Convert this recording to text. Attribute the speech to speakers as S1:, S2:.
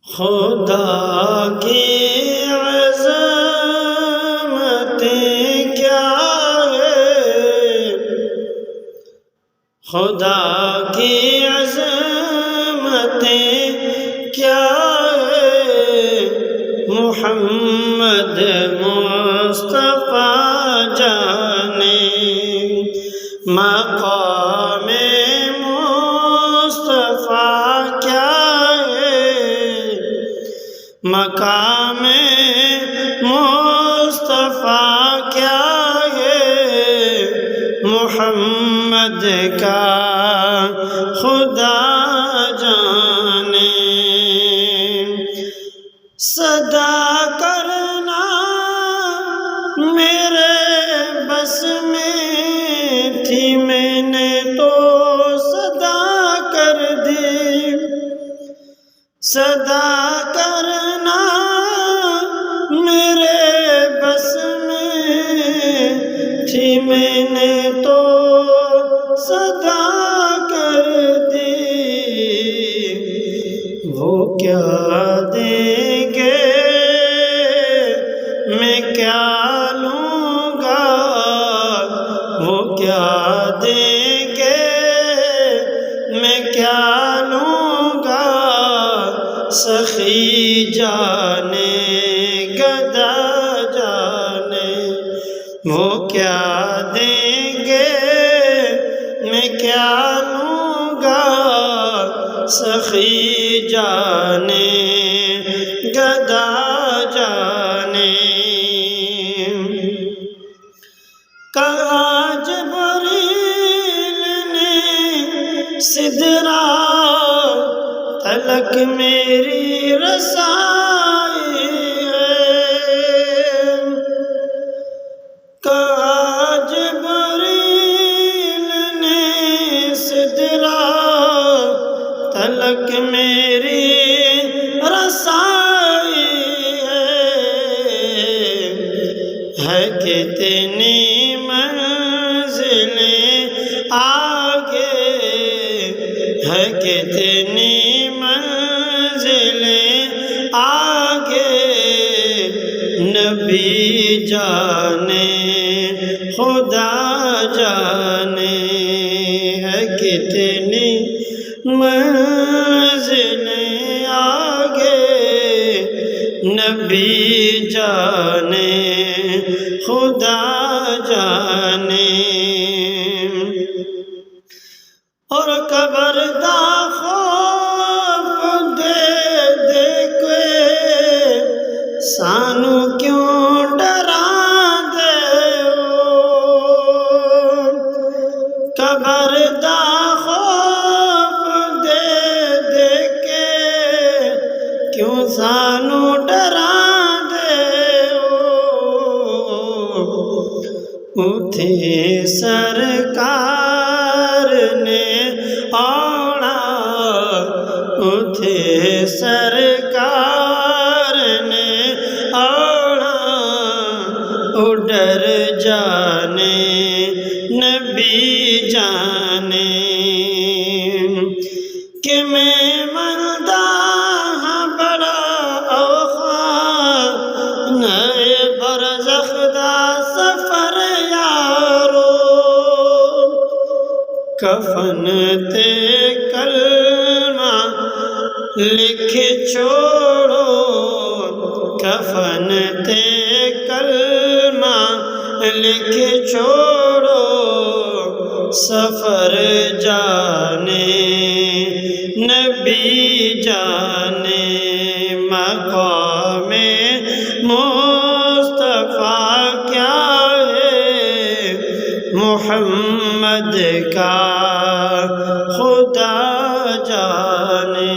S1: خدا کی عظمتیں کیا ہے، خدا کی عظمتیں کیا ہے، محمد مصطفیٰ جانے مقام مصطفیٰ کیا ہے، مقام مصطفیٰ کیا ہے، محمد کا خدا جانے۔ صدا کرنا میرے بس میں تھی، میں نے تو صدا کر دی، صدا کرنا میرے بس میں تھی، میں نے تو صدا کر دی۔ وہ کیا دیں گے میں کیا لوں گا، وہ کیا دیں گے میں کیا لوں گا، سخی جانے گدا جانے۔ وہ کیا دیں گے میں کیا لوں گا، سخی جانے گدا جانے۔ کہا جبریل نے سدرا تلک میری رسائی ہے، کہا جبریل نے سدرا تلک میری رسائی ہے کتنی منزلیں آگے، ہے کتنی منزلیں آگے، نبی جانے خدا جانے، ہے کتنی منزلیں آگے، نبی جانے خدا جانے۔ اور قبر دا خوف دے دے کے سانو کیوں ڈرا دے ہو، قبر دا خوف دے دے کے کیوں سانو ڈرا دے ہو، اٹھے سرکار نے آنا، اٹھے سرکار نے آنا، ڈر جانے نبی جانے، کہ میں مردہ ہاں بڑا اوخان نئے برزخ دا سفر یارو، کفن تے کلمہ لکھ چھوڑو، کفن تے کلمہ لکھ چھوڑو، سفر جانے نبی جانے، مقام مصطفیٰ کیا ہے، محمد کا خدا جانے۔